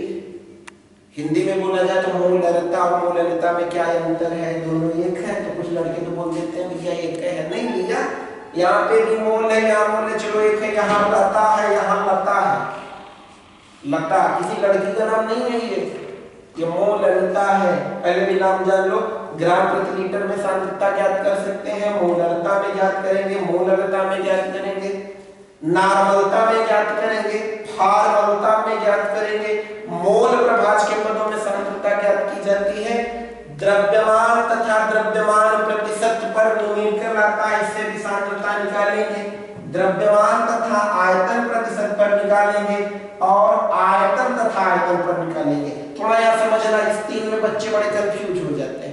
Speaker 1: Hindi में बोला जाए तो मोलरता और मोलरता में क्या अंतर है? दोनों एक है। तो कुछ लड़के तो बोल देते हैं भैया एक है। नहीं भैया, यहाँ पे भी मोल है, यहाँ मोल है, चलो एक है। यहाँ लता है, यहाँ लता है। लता किसी लड़की का नाम नहीं है, ये मोलरता है। पहले भी नाम जान लो। ग्राम प्रति लीटर में सांद्रता ज्ञात कर सकते हैं, मोलरता में ज्ञात करेंगे, मोलरता में ज्ञात करेंगे, नॉर्मलता में ज्ञात करेंगे, फॉर्मलता में ज्ञात करेंगे। मोल प्रभाज के पदों में सांद्रता ज्ञात की जाती है। द्रव्यमान तथा द्रव्यमान प्रतिशत पर न्यूमेरिकल आता है, इससे भी सांद्रता निकालेंगे। द्रव्यमान तथा आयतन प्रतिशत पर निकालेंगे और आयतन तथा आयतन पर निकालेंगे। थोड़ा यार समझना, इस 3 में बच्चे बड़े कंफ्यूज हो जाते हैं।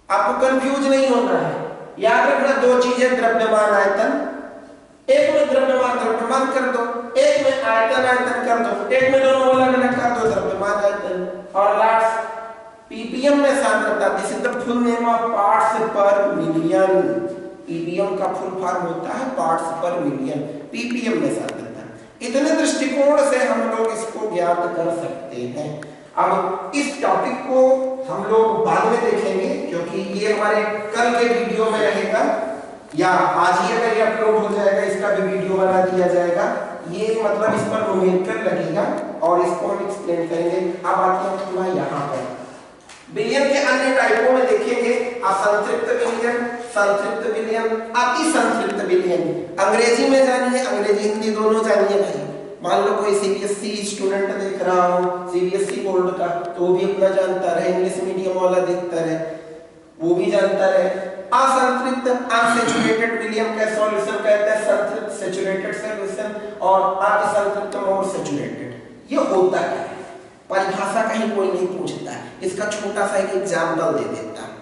Speaker 1: आपको कंफ्यूज नहीं होना है, याद रखना 2 चीजें, द्रव्यमान आयतन। एक में द्रव्यमान द्रव्यमान कर दो, एक में आयतन आयतन कर दो, एक में दोनों अलग अलग कर दो, द्रव्यमान आयतन। और लास्ट पीपीएम में सांद्रता, this is the full name of parts पर मिलियन। पीपीएम का फुल फॉर्म होता है पार्ट्स पर मिलियन, पीपीएम में सांद्रता। इतने दृष्टिकोण से हम लोग इसको ज्ञात कर सकते हैं। अब इस टॉपिक को हम लोग बाद में देखेंगे, क्योंकि ये हमारे कल के वीडियो में रहेगा, या आज ही अगर ये अपलोड हो जाएगा इसका भी वीडियो बना दिया जाएगा। ये मतलब इस पर न्यूमेरिकल लगेगा और इसको हम एक्सप्लेन करेंगे। अब आते हैं थोड़ा यहाँ पर विलयन के अन्य टाइपों में देखेंगे। असंतृप्त विलयन, संतृप्त विलयन, अति संतृप्त विलयन। अंग्रेजी में जानिए, अंग्रेजी हिंदी दोनों जानिए भाई। मान लो कोई सीबीएसई स्टूडेंट देख रहा हो, सीबीएसई बोर्ड का, तो वो भी अपना जानता रहे, इंग्लिश मीडियम वाला देखता रहे, वो भी जानता रहे। असंतृप्त अनसैचुरेटेड विलियम का सॉल्यूशन कहते हैं संतृप्त सैचुरेटेड सॉल्यूशन और अतिसंतृप्त मोर सैचुरेटेड। ये होता क्या है? परिभाषा कहीं कोई नहीं पूछता है, इसका छोटा सा एक एग्जाम्पल दे देता हूं।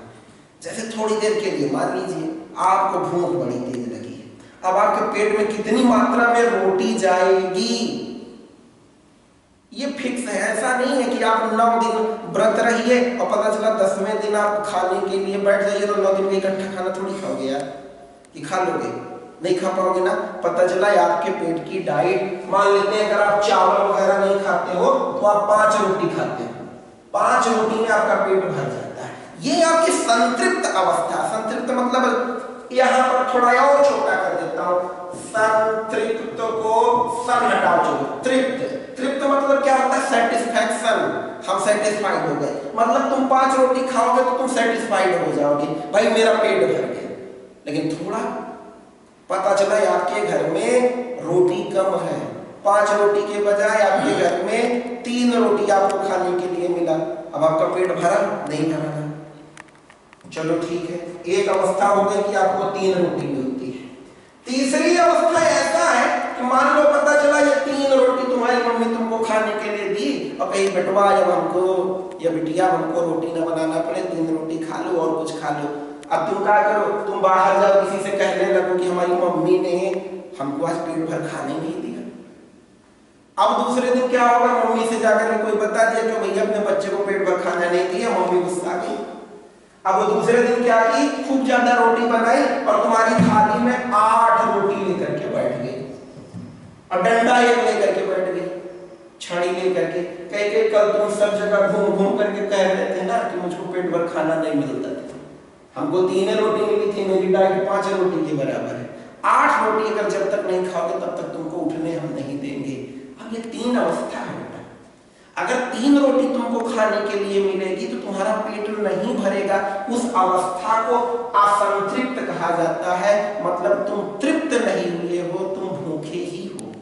Speaker 1: जैसे थोड़ी देर के लिए मान लीजिए आपको भूख बड़ी तेज लगी है, अब आपके पेट में कितनी मात्रा में रोटी जाएगी ये फिक्स है। ऐसा नहीं है कि आप 9 दिन व्रत रहिए और पता चला 10वें दिन आप खाने के लिए बैठ जाइए तो 9 दिन में इकट्ठा खाना थोड़ी खाओगे यार, कि खा लोगे? नहीं खा पाओगे ना। पता चला आपके पेट की डाइट, मान लेते हैं अगर आप चावल वगैरह नहीं खाते हो तो आप 5 रोटी खाते हो, 5 रोटी में आपका पेट भर जाता है। ये आपकी संतृप्त अवस्था। संतृप्त मतलब यहां पर थोड़ा और छोटा कर देता हूं, संतृप्त को सन हटाओ, चलो तृप्त। तृप्त मतलब क्या होता है? सेटिस्फैक्शन, हम सेटिस्फाइड हो गए। मतलब तुम 5 रोटी खाओगे तो तुम सेटिस्फाइड हो जाओगे, भाई मेरा पेट भर गया। लेकिन थोड़ा पता चला आपके घर में रोटी कम है, 5 रोटी के बजाय आपके घर में 3 रोटी आपको खाने के लिए मिला, अब आपका पेट भरा? नहीं भरा। चलो ठीक है, एक अवस्था हो गई कि आपको 3 रोटी मिलती है। तीसरी अवस्था ऐसा है कि मान लो पता चला ये 3 रोटी तुम्हारी मम्मी तुमको खाने के लिए दी और कहीं बेटवा जब हमको या बिटिया हमको रोटी ना बनाना पड़े, 3 रोटी खा लो और कुछ खा लो। अब तुम क्या करो? तुम बाहर जाओ किसी से कहने लगो कि हमारी मम्मी ने हमको आज पेट भर खाने नहीं दिया। अब दूसरे दिन क्या होगा? मम्मी से जाकर कोई बता दिया कि भैया अपने बच्चे को पेट भर खाना नहीं दिया, मम्मी गुस्सा गई। अब वो दूसरे दिन क्या की? खूब ज्यादा रोटी बनाई और तुम्हारी थाली में 8 रोटी लेकर के बैठ गई और डंडा एक लेकर के बैठ गई, छड़ी लेकर के। कह कल तुम सब जगह घूम घूम करके कह रहे थे ना कि मुझको पेट भर खाना नहीं मिलता था, हमको 3 रोटी मिली थी, मेरी डाइट 5 रोटी के बराबर है। 8 रोटी अगर जब तक नहीं खाओगे तब तक तुमको उठने हम नहीं देंगे। अब ये 3 अवस्था है बेटा। अगर 3 रोटी तुमको खाने के लिए मिलेगी तो तुम्हारा पेट नहीं भरेगा, उस अवस्था को असंतृप्त कहा जाता है। मतलब तुम तृप्त नहीं हुए हो, तुम भूखे ही हो।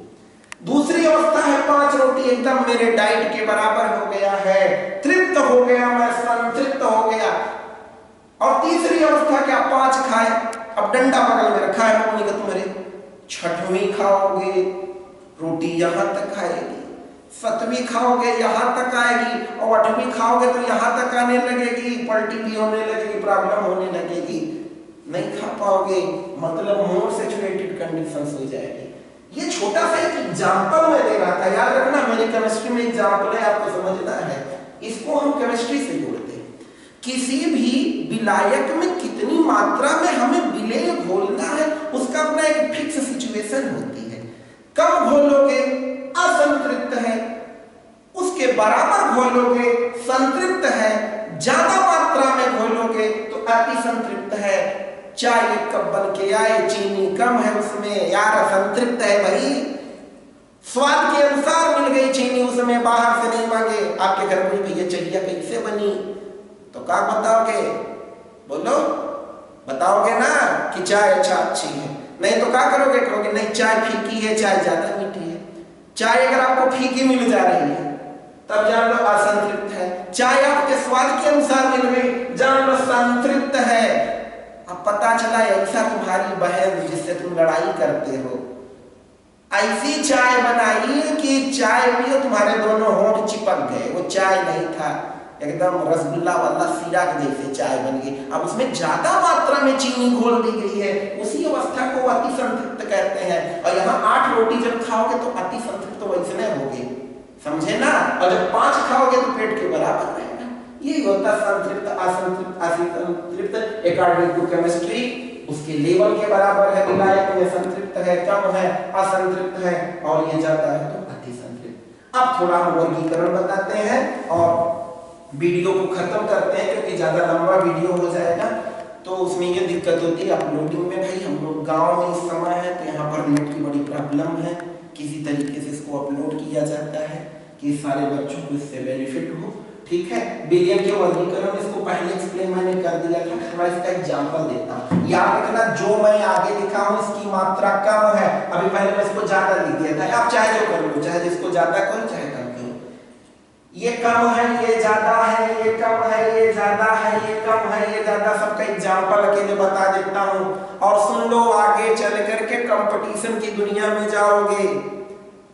Speaker 1: दूसरी अवस्था है 5 रोटी एकदम मेरे डाइट के बराबर हो गया है, तृप्त हो गया, मैं संतृप्त हो गया। और तीसरी अवस्था क्या? 5 खाए, अब डंडा बगल में रखा है मम्मी का, तुम्हारे 6वीं खाओगे रोटी यहां तक आएगी, 7वीं खाओगे यहां तक आएगी और 8वीं खाओगे तो यहां तक आने लगेगी, पलटी भी होने लगेगी, प्रॉब्लम होने लगेगी, नहीं खा पाओगे, मतलब मोर सैचुरेटेड कंडीशंस हो जाएगी। ये छोटा सा एक एग्जांपल मैं दे रहा था, याद रखना मेरी केमिस्ट्री में एग्जांपल है, आपको समझना है, इसको हम केमिस्ट्री से जोड़ते हैं। किसी भी विलायक में कितनी मात्रा में हमें विलेय घोलना है उसका अपना एक फिक्स सिचुएशन होती है। कम घोलोगे असंतृप्त है, उसके बराबर घोलोगे संतृप्त है, ज्यादा मात्रा में घोलोगे तो अति संतृप्त है। चाय 1 कप बन के आए, चीनी कम है उसमें, यार असंतृप्त है भाई, स्वाद के अनुसार मिल गई चीनी उसमें, बाहर से नहीं मांगे। आपके घर में भैया चाहिए कैसे बनी तो क्या बताओगे? बोलो, बताओगे ना कि चाय अच्छी है, नहीं तो क्या करोगे? कहोगे नहीं चाय फीकी है, चाय ज्यादा मीठी है। चाय अगर आपको फीकी मिल जा रही है तब जान लो असंतृप्त है, चाय आपके स्वाद के अनुसार मिल गई, जान लो संतृप्त है। अब पता चला ऐसा तुम्हारी बहन जिससे तुम लड़ाई करते हो ऐसी चाय बनाई कि चाय पियो तुम्हारे दोनों होंठ चिपक गए, वो चाय नहीं था, एकदम रसगुल्ला वाला सीरा के जैसे चाय बन गई। अब उसमें ज्यादा मात्रा में चीनी घोल दी गई है, उसी अवस्था को अति संतृप्त कहते हैं। और यहाँ 8 रोटी जब खाओगे तो अति संतृप्त वैसे होगे, समझे ना? और जब 5 खाओगे तो पेट के बराबर रहेगा। यही होता संतृप्त असंतृप्त असंतृप्त अकॉर्डिंग टू केमिस्ट्री, उसके लेवल के बराबर है विलायक में, संतृप्त है, कम है, असंतृप्त है, और ये जाता है तो अति संतृप्त। अब थोड़ा हम वर्गीकरण बताते हैं और वीडियो को खत्म करते हैं क्योंकि ज्यादा लंबा वीडियो हो जाएगा तो उसमें ये दिक्कत होती है अपलोडिंग में। भाई हम लोग गांव में इस समय है तो यहाँ पर नेट की बड़ी प्रॉब्लम है, किसी तरीके से इसको अपलोड किया जाता है कि सारे बच्चों को इससे बेनिफिट हो। ठीक है, बिलियन के वर्गीकरण इसको पहले एक्सप्लेन मैंने कर दिया था, थोड़ा इसका एग्जांपल देता हूँ। याद रखना जो मैं आगे लिखा हूँ इसकी मात्रा कम है, अभी पहले मैं इसको ज्यादा लिख दिया था, आप चाहे जो कर लो, चाहे जिसको ज्यादा करो चाहे कम करो। ये कम है, ये ज्यादा है, ये कम है, ये ज्यादा है, ये कम है, ये ज्यादा सबका एग्जाम्पल अकेले बता देता हूं और सुन लो, आगे चल करके कंपटीशन की दुनिया में जाओगे,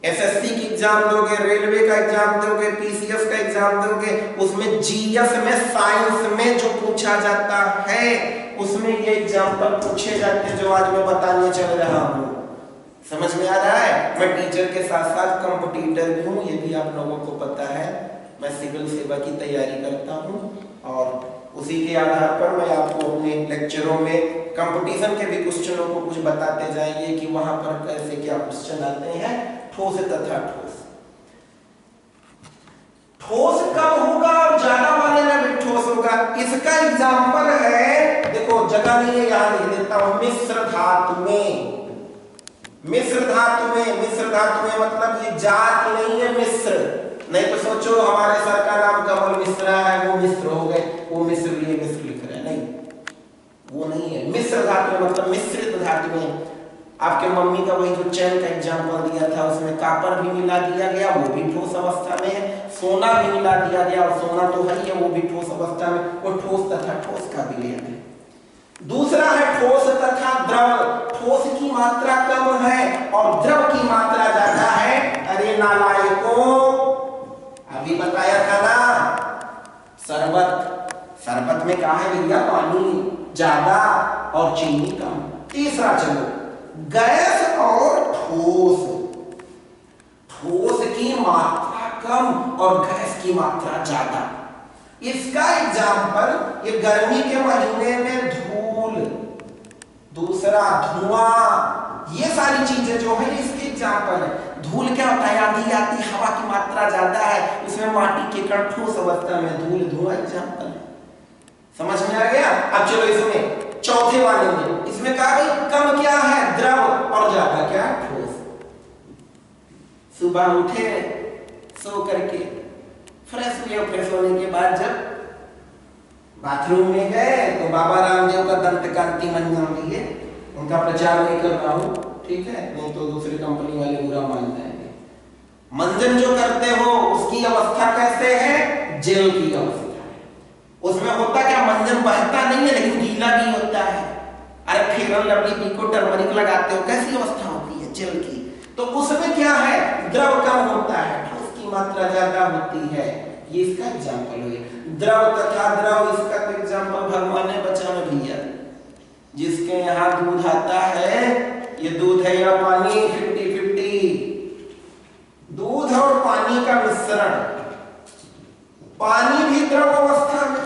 Speaker 1: एसएससी की एग्जाम दोगे, रेलवे का एग्जाम दोगे, पीसीएस का एग्जाम दोगे, उसमें जीएस में, साइंस में जो पूछा जाता है उसमें ये एग्जाम्पल पूछे जाते हैं जो आज मैं बताने चल रहा हूं। समझ में आ रहा है? मैं टीचर के साथ साथ कंपटीटर भी हूं, ये भी आप लोगों को पता है। मैं सिविल सेवा की तैयारी करता हूं और उसी के आधार पर मैं आपको अपने लेक्चरों में कंपटीशन के भी क्वेश्चनों को कुछ बताते जाएंगे कि वहां पर कैसे क्या क्वेश्चन आते हैं, ठोस तथा ठोस। ठोस कब होगा और ज्यादा वाले में भी ठोस होगा, इसका एग्जाम्पल है, देखो जगह नहीं है, यहां लिख देता हूं, मिश्र धातु में। मिश्र धातु में, मिश्र धातु में मतलब ये जात नहीं है मिश्र, नहीं तो सोचो हमारे सर का नाम कमल मिश्रा है, वो मिश्र हो गए, वो मिश्र लिए मिश्र लिख रहे हैं, नहीं वो नहीं है। मिश्र धातु मतलब मिश्रित धातु में। आपके मम्मी का वही जो चैन का एग्जाम्पल दिया था उसमें कापर भी मिला दिया गया, वो भी ठोस अवस्था में है, सोना भी मिला दिया गया और सोना तो है ही है, वो भी ठोस अवस्था में, वो ठोस तथा ठोस का भी लिया है। दूसरा है ठोस तथा द्रव। ठोस की मात्रा कम है और द्रव की मात्रा ज्यादा है। अरे नालायकों, अभी बताया था ना, शरबत, शरबत में कहा है भैया पानी ज्यादा और चीनी कम। तीसरा चलो, गैस और ठोस। ठोस की मात्रा कम और गैस की मात्रा ज्यादा। इसका एग्जाम्पल, ये गर्मी के महीने में धूल, दूसरा धुआं, ये सारी चीजें जो है इसके एग्जाम्पल है। धूल क्या होता है, आधी आती हवा की मात्रा ज्यादा है, उसमें माटी के कण ठोस अवस्था में, धूल धुआं एग्जाम्पल है। समझ में आ गया? अब चलो इसमें चौथे वाले में, इसमें कहा भाई कम क्या है, द्रव, और ज्यादा क्या है, ठोस। सुबह उठे सो करके, फ्रेश हुए, फ्रेश होने के बाद जब बाथरूम में गए तो बाबा रामदेव का दंत कांति मंजन लिए, उनका प्रचार नहीं कर रहा हूं, ठीक है, नहीं तो दूसरी कंपनी वाले बुरा मान जाएंगे। मंजन जो करते हो उसकी अवस्था कैसे है, जेल की अवस्था है। उसमें होता क्या, मंजन बहता नहीं है लेकिन गीला भी होता है। अरे फेयर लवली पीको टर्मरिक लगाते हो, कैसी अवस्था होती है, जेल की। तो उसमें क्या है, द्रव कम होता है, ठोस की मात्रा ज्यादा होती है। ये इसका एग्जाम्पल हो गया। द्रव तथा द्रव, इसका तो एग्जाम्पल भगवान ने बचाना भैया। जिसके यहाँ दूध आता है, ये दूध है या पानी, 50-50, दूध और पानी का मिश्रण। पानी भी द्रव अवस्था में,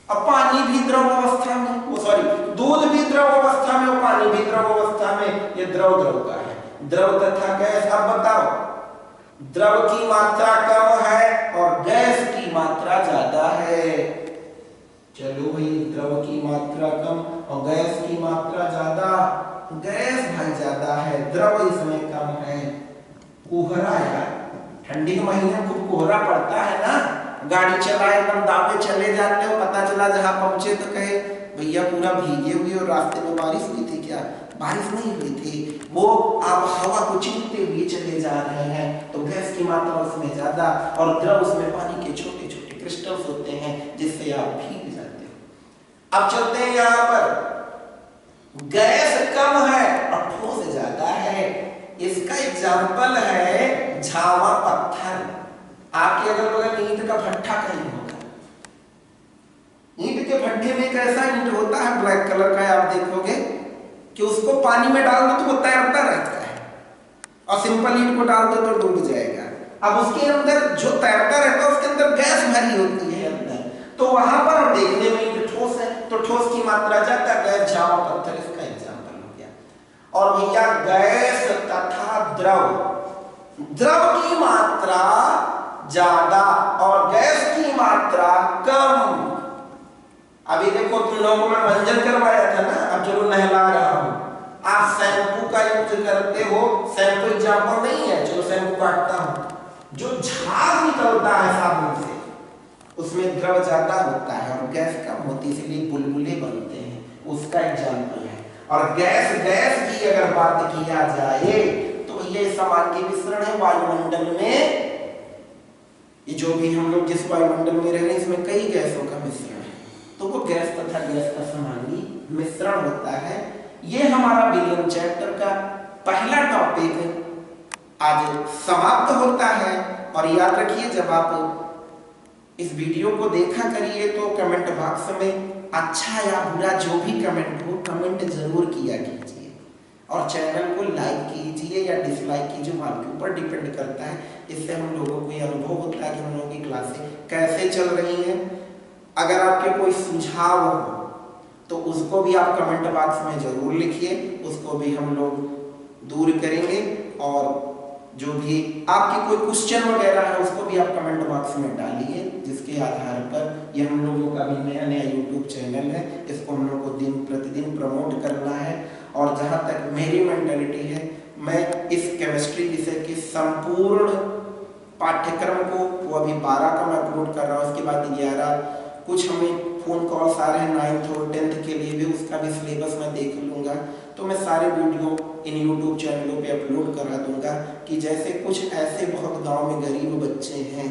Speaker 1: अब पानी भी द्रव अवस्था में, वो सॉरी, दूध भी द्रव अवस्था में और पानी भी द्रव अवस्था में, ये द्रव द्रव का है। द्रव तथा गैस, अब बताओ, द्रव की मात्रा कम है और गैस की मात्रा ज्यादा है। चलो भाई, द्रव की मात्रा कम और गैस की मात्रा ज्यादा। गैस भाई ज्यादा है, द्रव इसमें कम है। कोहरा यार, ठंडी के महीने में खूब कोहरा पड़ता है ना, गाड़ी चलाए एकदम दावे चले जाते हो, पता चला जहां पहुंचे तो कहे भैया पूरा भीगे हुए और रास्ते में बारिश हुई थी क्या? बारिश नहीं हुई थी, वो आप हवा को चीरते हुए चले जा रहे हैं, तो गैस की मात्रा उसमें ज्यादा और द्रव उसमें पानी के छोटे छोटे क्रिस्टल्स होते हैं जिससे आप भीग जाते हो। अब चलते हैं यहाँ पर, गैस कम है और ठोस ज्यादा है। इसका एग्जाम्पल है झावा पत्थर। आपके अगल बगल ईंट का भट्ठा कहीं होगा, ईंट के भट्ठे में एक ऐसा ईंट होता है ब्लैक कलर का, आप देखोगे कि उसको पानी में डाल दो तो वो तैरता रहता है और सिंपल ईंट को डाल दो तो डूब जाएगा। अब उसके अंदर जो तैरता रहता है उसके अंदर गैस भरी होती है अंदर, तो वहां पर देखने में ईंट ठोस है तो ठोस की मात्रा ज्यादा, गैस झावा पत्थर इसका एग्जाम्पल हो गया। और भैया गैस तथा द्रव, द्रव की मात्रा ज्यादा और गैस की मात्रा कम। अभी देखो तुम लोगों को मैं मंजन करवाया था ना, अब चलो नहला रहा हूं। आप शैम्पू का यूज करते हो, शैम्पू एग्जाम्पल नहीं है, चलो शैम्पू काटता हूं, जो झाग निकलता है साबुन से उसमें द्रव ज्यादा होता है और गैस कम होती है, इसलिए बुलबुले बनते हैं, उसका एग्जाम्पल है। और गैस की अगर बात किया जाए तो ये सामान्य मिश्रण है वायुमंडल में। ये जो भी हम लोग जिस वायुमंडल में रह रहे हैं इसमें कई गैसों का मिश्रण है, तो वो गैस तथा गैस का समांगी मिश्रण होता है। ये हमारा विलियम चैप्टर का पहला टॉपिक आज समाप्त होता है। और याद रखिए, जब आप इस वीडियो को देखा करिए तो कमेंट बॉक्स में अच्छा या बुरा जो भी कमेंट हो, कमेंट जरूर किया कीजिए और चैनल को लाइक कीजिए या डिसलाइक कीजिए, आपके ऊपर डिपेंड करता है। इससे हम लोगों को ये अनुभव होता है कि हम लोगों की क्लासें कैसे चल रही हैं। अगर आपके कोई सुझाव हो तो उसको भी आप कमेंट बॉक्स में जरूर लिखिए, उसको भी हम लोग दूर करेंगे। और जो भी आपके कोई क्वेश्चन वगैरह है उसको भी आप कमेंट बॉक्स में डालिए, जिसके आधार पर ये हम लोगों का भी नया नया यूट्यूब चैनल है, इसको हम लोग को दिन प्रतिदिन प्रमोट करना है। और जहाँ तक मेरी मेंटालिटी है, मैं इस केमिस्ट्री विषय के संपूर्ण पाठ्यक्रम को, वो अभी 12 का मैं अपलोड कर रहा हूँ, उसके बाद 11 कुछ हमें फ़ोन कॉल्स आ रहे हैं 9th और 10th के लिए भी, उसका भी सिलेबस मैं देख लूँगा। तो मैं सारे वीडियो इन यूट्यूब चैनलों पे अपलोड करा दूंगा कि जैसे कुछ ऐसे बहुत गांव में गरीब बच्चे हैं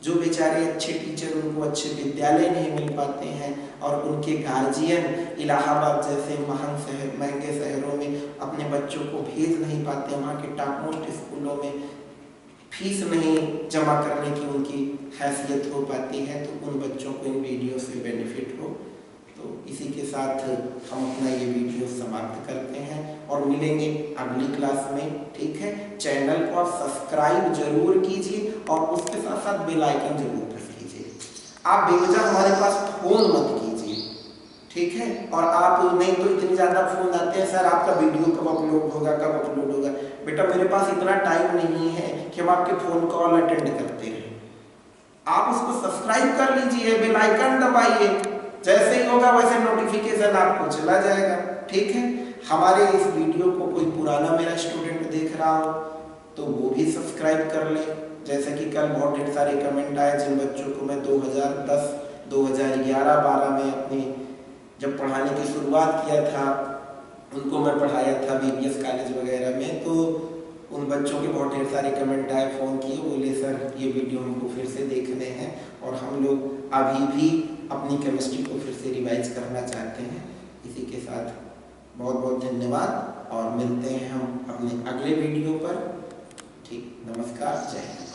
Speaker 1: जो बेचारे अच्छे टीचर, उनको अच्छे विद्यालय नहीं मिल पाते हैं और उनके गार्जियन इलाहाबाद जैसे महान शहर, महंगे शहरों में अपने बच्चों को भेज नहीं पाते, वहाँ के टॉप मोस्ट स्कूलों में फीस नहीं जमा करने की उनकी हैसियत हो पाती है, तो उन बच्चों को इन वीडियो से बेनिफिट हो। तो इसी के साथ हम अपना ये वीडियो समाप्त करते हैं और मिलेंगे अगली क्लास में, ठीक है। चैनल को आप सब्सक्राइब जरूर कीजिए और उसके साथ साथ बेल आइकन जरूर प्रेस कीजिए। आप बेवजह हमारे पास फोन मत कीजिए, ठीक है। और आप नहीं तो इतनी ज़्यादा फोन आते हैं, सर आपका वीडियो कब अपलोड होगा, कब अपलोड होगा। बेटा मेरे पास इतना टाइम नहीं है कि हम आपके फ़ोन कॉल अटेंड करते रहें। आप उसको सब्सक्राइब कर लीजिए, बेल आइकन दबाइए, जैसे ही होगा वैसे नोटिफिकेशन आपको चला जाएगा, ठीक है। हमारे इस वीडियो को कोई पुराना मेरा स्टूडेंट देख रहा हो तो वो भी सब्सक्राइब कर ले। जैसे कि कल बहुत ढेर सारे कमेंट आए, जिन बच्चों को मैं 2010, 2011, 12 में अपनी जब पढ़ाने की शुरुआत किया था, उनको मैं पढ़ाया था BBS कॉलेज वगैरह में, तो उन बच्चों के बहुत ढेर सारे कमेंट आए, फ़ोन किए, बोले सर ये वीडियो हमको फिर से देखने हैं और हम लोग अभी भी अपनी केमिस्ट्री को फिर से रिवाइज करना चाहते हैं। इसी के साथ बहुत बहुत धन्यवाद और मिलते हैं हम अपने अगले वीडियो पर। ठीक, नमस्कार, जय हिंद।